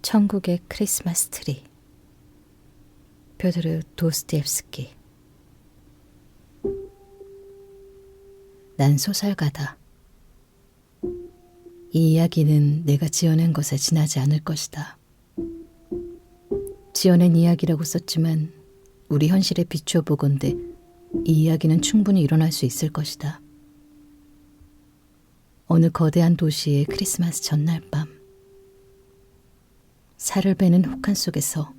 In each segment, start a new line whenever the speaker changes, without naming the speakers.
천국의 크리스마스 트리. 뾰도르 도스토옙스키. 난 소설가다. 이 이야기는 내가 지어낸 것에 지나지 않을 것이다. 지어낸 이야기라고 썼지만 우리 현실에 비추어 보건대 이 이야기는 충분히 일어날 수 있을 것이다. 어느 거대한 도시의 크리스마스 전날 밤, 살을 베는 혹한 속에서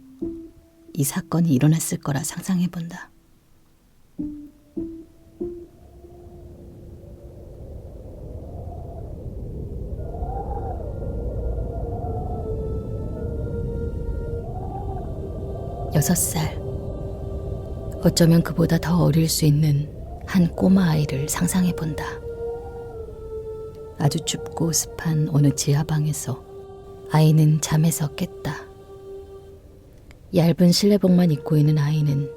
이 사건이 일어났을 거라 상상해본다. 여섯 살. 어쩌면 그보다 더 어릴 수 있는 한 꼬마 아이를 상상해본다. 아주 춥고 습한 어느 지하방에서 아이는 잠에서 깼다. 얇은 실내복만 입고 있는 아이는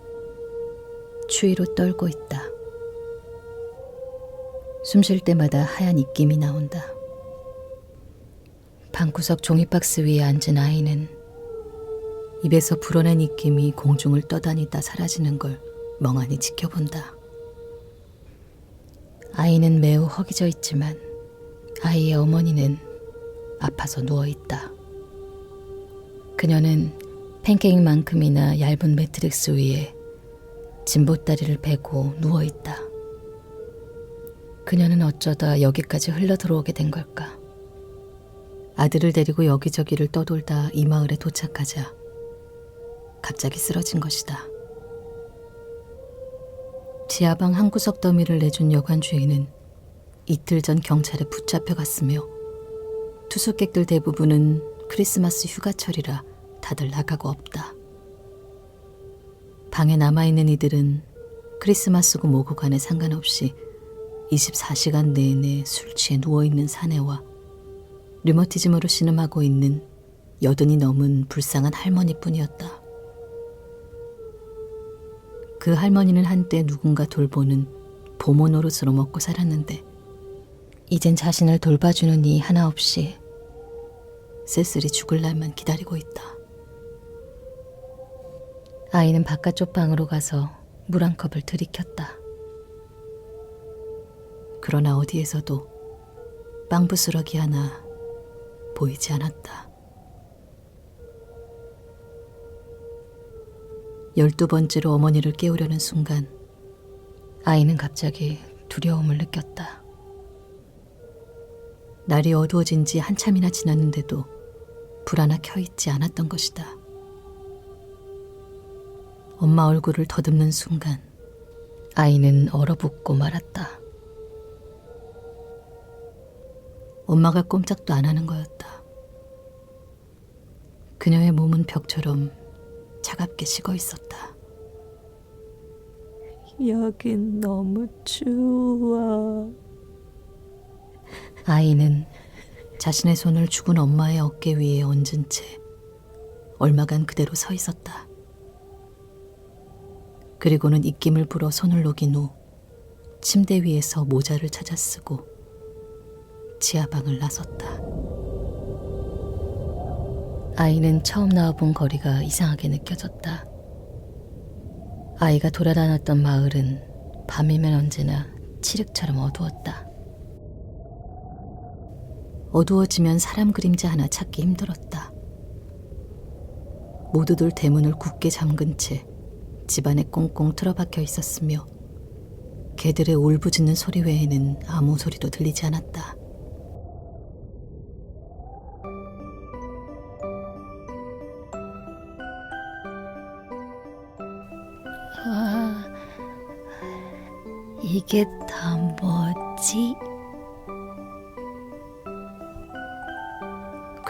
추위로 떨고 있다. 숨 쉴 때마다 하얀 입김이 나온다. 방구석 종이박스 위에 앉은 아이는 입에서 불어낸 입김이 공중을 떠다니다 사라지는 걸 멍하니 지켜본다. 아이는 매우 허기져 있지만 아이의 어머니는 아파서 누워있다. 그녀는 팬케이크만큼이나 얇은 매트릭스 위에 진보다리를 베고 누워있다. 그녀는 어쩌다 여기까지 흘러들어오게 된 걸까? 아들을 데리고 여기저기를 떠돌다 이 마을에 도착하자 갑자기 쓰러진 것이다. 지하방 한 구석 더미를 내준 여관 주인은 이틀 전 경찰에 붙잡혀갔으며 투숙객들 대부분은 크리스마스 휴가철이라 다들 나가고 없다. 방에 남아있는 이들은 크리스마스고 뭐고 간에 상관없이 24시간 내내 술 취해 누워있는 사내와 류머티즘으로 신음하고 있는 80이 넘은 불쌍한 할머니뿐이었다. 그 할머니는 한때 누군가 돌보는 보모 노릇으로 먹고 살았는데 이젠 자신을 돌봐주는 이 하나 없이 쓸쓸히 죽을 날만 기다리고 있다. 아이는 바깥쪽 방으로 가서 물 한 컵을 들이켰다. 그러나 어디에서도 빵부스러기 하나 보이지 않았다. 12번째로 어머니를 깨우려는 순간 아이는 갑자기 두려움을 느꼈다. 날이 어두워진 지 한참이나 지났는데도 불 하나 켜있지 않았던 것이다. 엄마 얼굴을 더듬는 순간 아이는 얼어붙고 말았다. 엄마가 꼼짝도 안 하는 거였다. 그녀의 몸은 벽처럼 차갑게 식어 있었다.
여긴 너무 추워.
아이는 자신의 손을 죽은 엄마의 어깨 위에 얹은 채 얼마간 그대로 서 있었다. 그리고는 입김을 불어 손을 녹인 후 침대 위에서 모자를 찾아 쓰고 지하방을 나섰다. 아이는 처음 나와본 거리가 이상하게 느껴졌다. 아이가 돌아다녔던 마을은 밤이면 언제나 칠흑처럼 어두웠다. 어두워지면 사람 그림자 하나 찾기 힘들었다. 모두들 대문을 굳게 잠근 채 집안에 꽁꽁 틀어박혀 있었으며 개들의 울부짖는 소리 외에는 아무 소리도 들리지 않았다. 아, 이게 다 뭐지?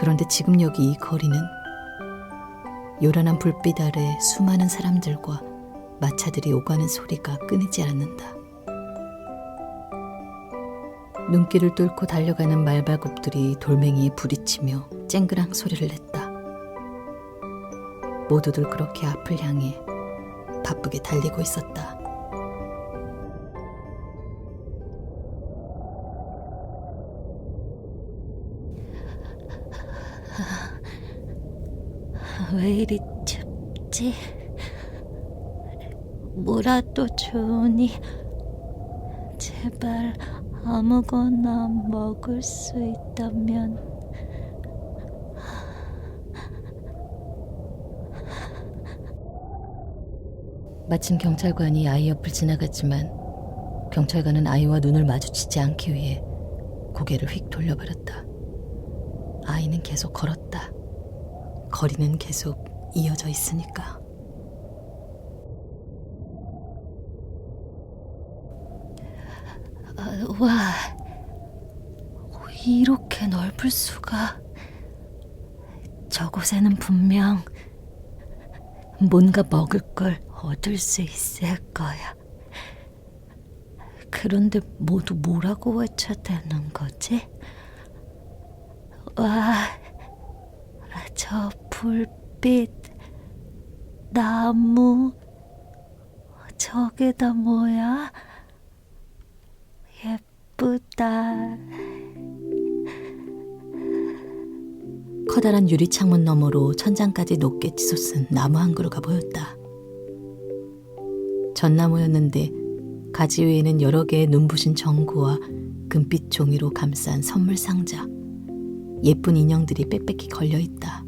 그런데 지금 여기 이 거리는 요란한 불빛 아래 수많은 사람들과 마차들이 오가는 소리가 끊이지 않는다. 눈길을 뚫고 달려가는 말발굽들이 돌멩이에 부딪히며 쨍그랑 소리를 냈다. 모두들 그렇게 앞을 향해 바쁘게 달리고 있었다.
왜 이리 춥지? 뭐라도 좋으니 제발 아무거나 먹을 수 있다면.
마침 경찰관이 아이 옆을 지나갔지만 경찰관은 아이와 눈을 마주치지 않기 위해 고개를 휙 돌려버렸다. 아이는 계속 걸었다. 거리는 계속 이어져 있으니까.
와, 이렇게 넓을 수가. 저곳에는 분명 뭔가 먹을 걸 얻을 수 있을 거야. 그런데 모두 뭐라고 외쳐대는 거지? 와, 저 불빛, 나무, 저게 다 뭐야? 예쁘다.
커다란 유리창문 너머로 천장까지 높게 치솟은 나무 한 그루가 보였다. 전나무였는데 가지 위에는 여러 개의 눈부신 전구와 금빛 종이로 감싼 선물 상자, 예쁜 인형들이 빽빽히 걸려있다.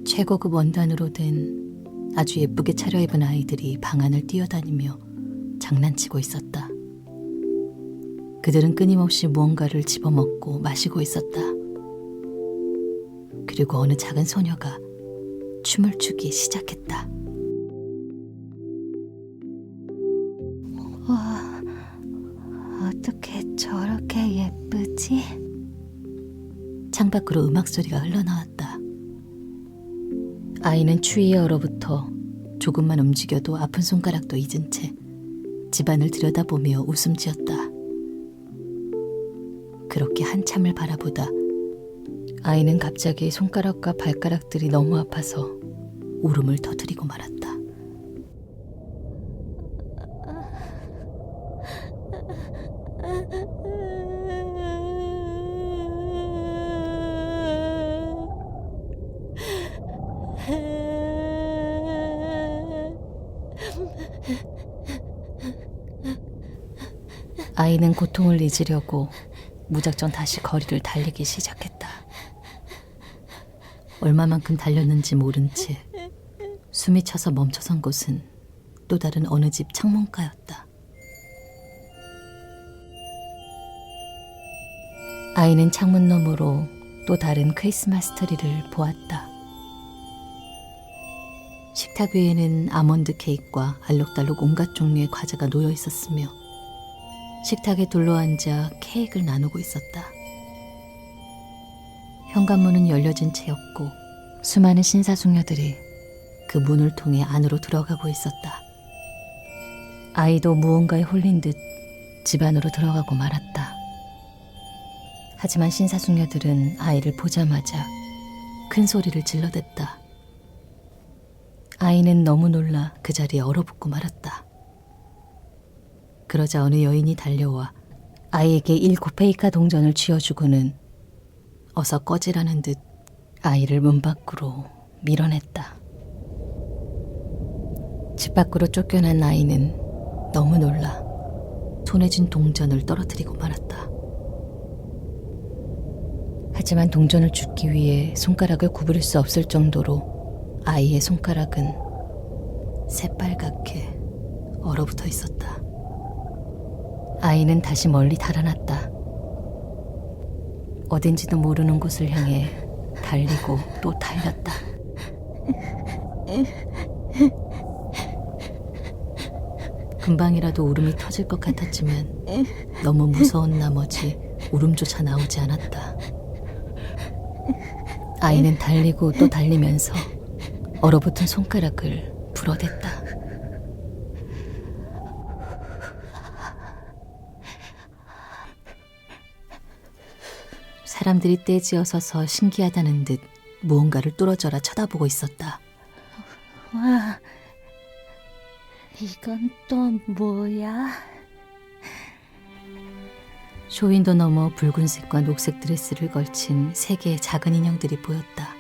최고급 원단으로 된 아주 예쁘게 차려입은 아이들이 방 안을 뛰어다니며 장난치고 있었다. 그들은 끊임없이 무언가를 집어먹고 마시고 있었다. 그리고 어느 작은 소녀가 춤을 추기 시작했다.
와, 어떻게 저렇게 예쁘지?
창밖으로 음악 소리가 흘러나왔다. 아이는 추위에 얼어붙어 조금만 움직여도 아픈 손가락도 잊은 채 집안을 들여다보며 웃음 지었다. 그렇게 한참을 바라보다 아이는 갑자기 손가락과 발가락들이 너무 아파서 울음을 터뜨리고 말았다. 아이는 고통을 잊으려고 무작정 다시 거리를 달리기 시작했다. 얼마만큼 달렸는지 모른 채 숨이 차서 멈춰선 곳은 또 다른 어느 집 창문가였다. 아이는 창문 너머로 또 다른 크리스마스 트리를 보았다. 식탁 위에는 아몬드 케이크와 알록달록 온갖 종류의 과자가 놓여 있었으며 식탁에 둘러앉아 케이크를 나누고 있었다. 현관문은 열려진 채였고 수많은 신사숙녀들이 그 문을 통해 안으로 들어가고 있었다. 아이도 무언가에 홀린 듯 집 안으로 들어가고 말았다. 하지만 신사숙녀들은 아이를 보자마자 큰 소리를 질러댔다. 아이는 너무 놀라 그 자리에 얼어붙고 말았다. 그러자 어느 여인이 달려와 아이에게 1코페이카 동전을 쥐어주고는 어서 꺼지라는 듯 아이를 문 밖으로 밀어냈다. 집 밖으로 쫓겨난 아이는 너무 놀라 손에 쥔 동전을 떨어뜨리고 말았다. 하지만 동전을 줍기 위해 손가락을 구부릴 수 없을 정도로 아이의 손가락은 새빨갛게 얼어붙어 있었다. 아이는 다시 멀리 달아났다. 어딘지도 모르는 곳을 향해 달리고 또 달렸다. 금방이라도 울음이 터질 것 같았지만 너무 무서운 나머지 울음조차 나오지 않았다. 아이는 달리고 또 달리면서 얼어붙은 손가락을 불어댔다. 사람들이 떼지어 서서 신기하다는 듯 무언가를 뚫어져라 쳐다보고 있었다.
와, 이건 또 뭐야?
쇼윈도 너머 붉은색과 녹색 드레스를 걸친 3개의 작은 인형들이 보였다.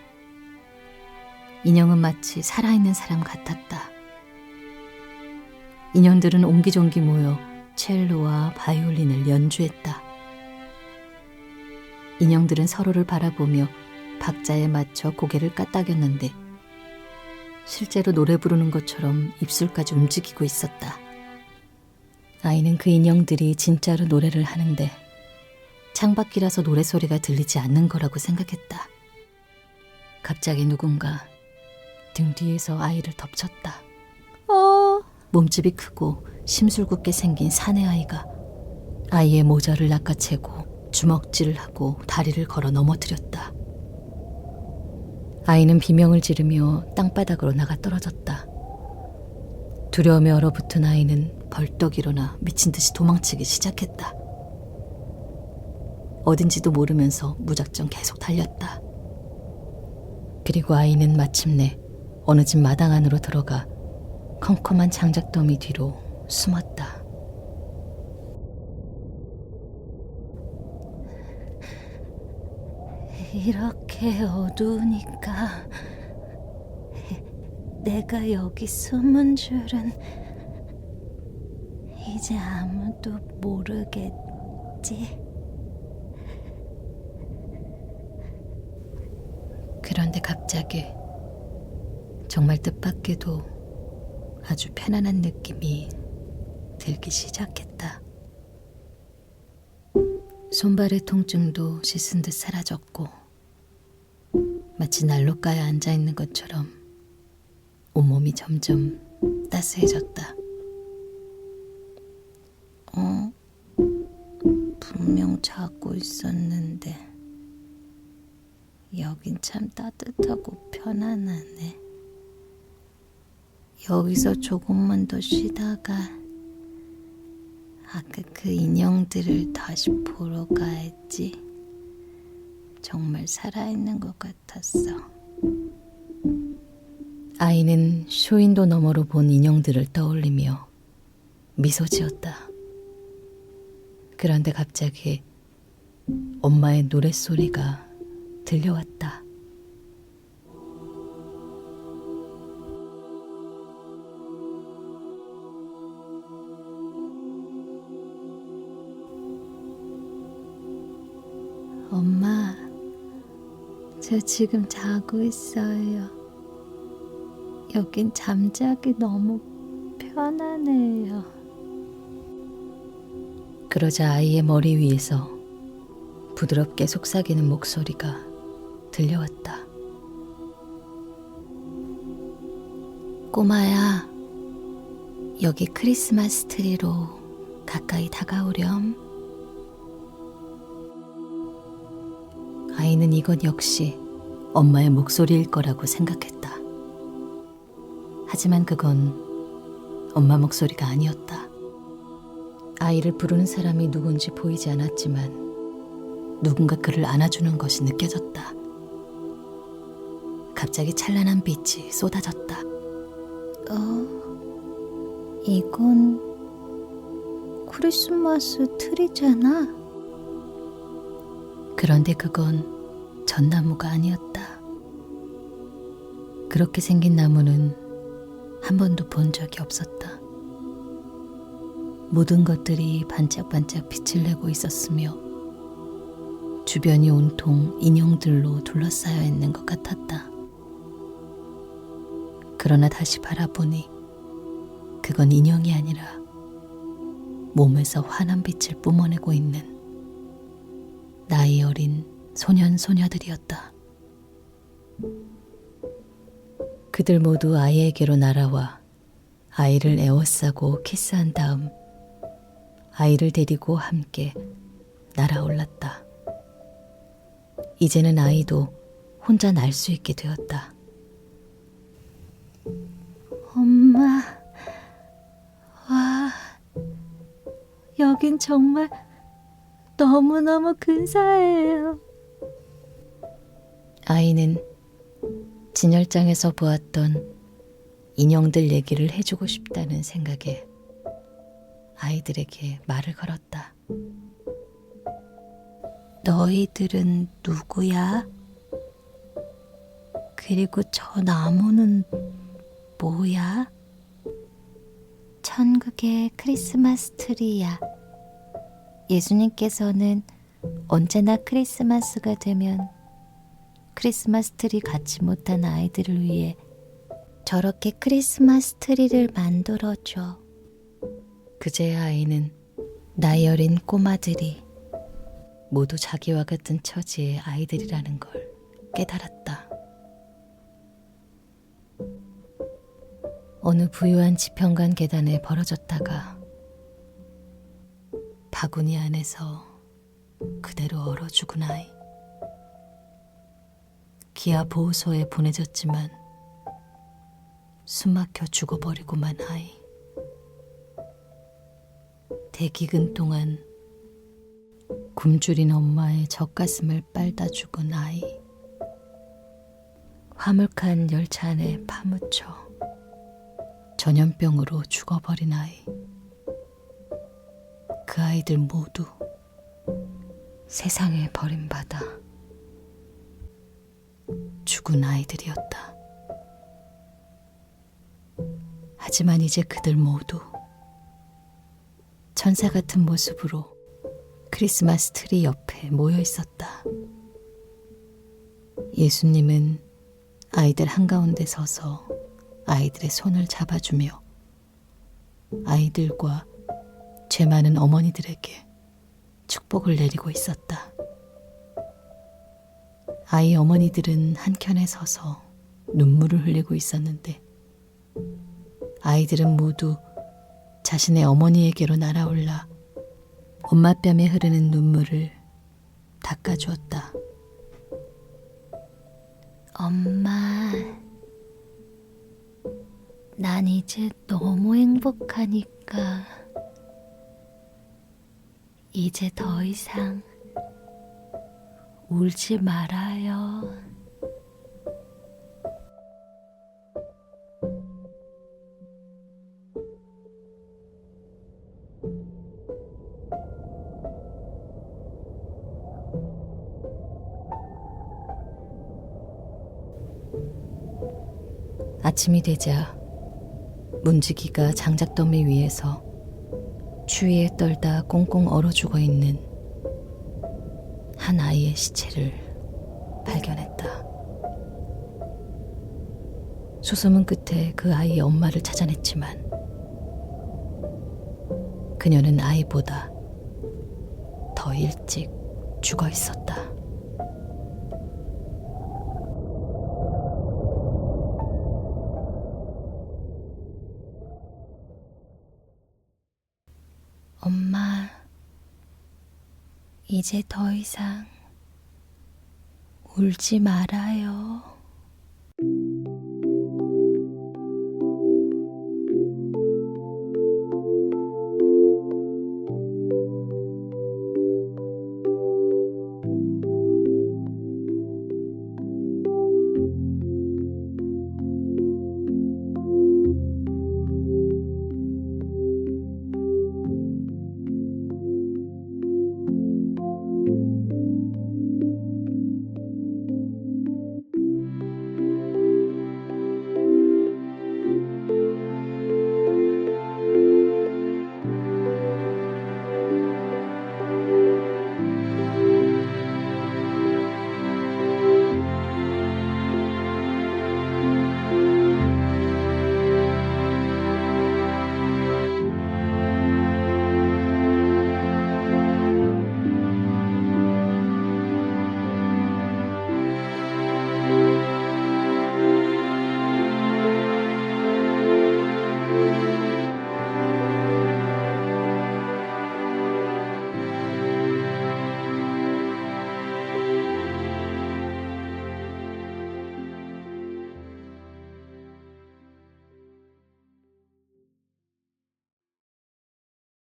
인형은 마치 살아있는 사람 같았다. 인형들은 옹기종기 모여 첼로와 바이올린을 연주했다. 인형들은 서로를 바라보며 박자에 맞춰 고개를 까딱였는데 실제로 노래 부르는 것처럼 입술까지 움직이고 있었다. 아이는 그 인형들이 진짜로 노래를 하는데 창밖이라서 노래소리가 들리지 않는 거라고 생각했다. 갑자기 누군가 등 뒤에서 아이를 덮쳤다. 몸집이 크고 심술궂게 생긴 사내아이가 아이의 모자를 낚아채고 주먹질을 하고 다리를 걸어 넘어뜨렸다. 아이는 비명을 지르며 땅바닥으로 나가 떨어졌다. 두려움에 얼어붙은 아이는 벌떡 일어나 미친 듯이 도망치기 시작했다. 어딘지도 모르면서 무작정 계속 달렸다. 그리고 아이는 마침내 어느 집 마당 안으로 들어가 컴컴한 장작더미 뒤로 숨었다.
이렇게 어두우니까 내가 여기 숨은 줄은 이제 아무도 모르겠지.
그런데 갑자기 정말 뜻밖에도 아주 편안한 느낌이 들기 시작했다. 손발의 통증도 씻은 듯 사라졌고 마치 난로가에 앉아있는 것처럼 온몸이 점점 따스해졌다.
분명 자고 있었는데 여긴 참 따뜻하고 편안하네. 여기서 조금만 더 쉬다가 아까 그 인형들을 다시 보러 가야지. 정말 살아있는 것 같았어.
아이는 쇼윈도 너머로 본 인형들을 떠올리며 미소 지었다. 그런데 갑자기 엄마의 노랫소리가 들려왔다.
엄마, 저 지금 자고 있어요. 여긴 잠자기 너무 편하네요.
그러자 아이의 머리 위에서 부드럽게 속삭이는 목소리가 들려왔다. 꼬마야, 여기 크리스마스 트리로 가까이 다가오렴. 아이는 이것 역시 엄마의 목소리일 거라고 생각했다. 하지만 그건 엄마 목소리가 아니었다. 아이를 부르는 사람이 누군지 보이지 않았지만 누군가 그를 안아주는 것이 느껴졌다. 갑자기 찬란한 빛이 쏟아졌다.
이건 크리스마스 트리잖아.
그런데 그건 전나무가 아니었다. 그렇게 생긴 나무는 한 번도 본 적이 없었다. 모든 것들이 반짝반짝 빛을 내고 있었으며 주변이 온통 인형들로 둘러싸여 있는 것 같았다. 그러나 다시 바라보니 그건 인형이 아니라 몸에서 환한 빛을 뿜어내고 있는 나이 어린 소년 소녀들이었다. 그들 모두 아이에게로 날아와 아이를 에워싸고 키스한 다음 아이를 데리고 함께 날아올랐다. 이제는 아이도 혼자 날 수 있게 되었다.
엄마, 와, 여긴 정말 너무너무 근사해요.
아이는 진열장에서 보았던 인형들 얘기를 해주고 싶다는 생각에 아이들에게 말을 걸었다.
너희들은 누구야? 그리고 저 나무는 뭐야? 천국의 크리스마스 트리야. 예수님께서는 언제나 크리스마스가 되면 크리스마스 트리 갖지 못한 아이들을 위해 저렇게 크리스마스 트리를 만들어줘.
그제야 아이는
나이 어린 꼬마들이
모두 자기와 같은 처지의 아이들이라는 걸 깨달았다. 어느 부유한 지평간 계단에 벌어졌다가 바구니 안에서 그대로 얼어 죽은 아이. 기아 보호소에 보내졌지만 숨막혀 죽어버리고만 아이. 대기근 동안 굶주린 엄마의 젖가슴을 빨다 죽은 아이. 화물칸 열차 안에 파묻혀 전염병으로 죽어버린 아이. 그 아이들 모두 세상에 버림받아 죽은 아이들이었다. 하지만 이제 그들 모두 천사 같은 모습으로 크리스마스 트리 옆에 모여 있었다. 예수님은 아이들 한가운데 서서 아이들의 손을 잡아주며 아이들과 죄 많은 어머니들에게 축복을 내리고 있었다. 아이 어머니들은 한켠에 서서 눈물을 흘리고 있었는데 아이들은 모두 자신의 어머니에게로 날아올라 엄마 뺨에 흐르는 눈물을 닦아주었다.
엄마, 난 이제 너무 행복하니까 이제 더 이상 울지 말아요.
아침이 되자 문지기가 장작더미 위에서 추위에 떨다 꽁꽁 얼어 죽어 있는 한 아이의 시체를 발견했다. 수소문 끝에 그 아이의 엄마를 찾아냈지만 그녀는 아이보다 더 일찍 죽어 있었다.
엄마, 이제 더 이상 울지 말아요.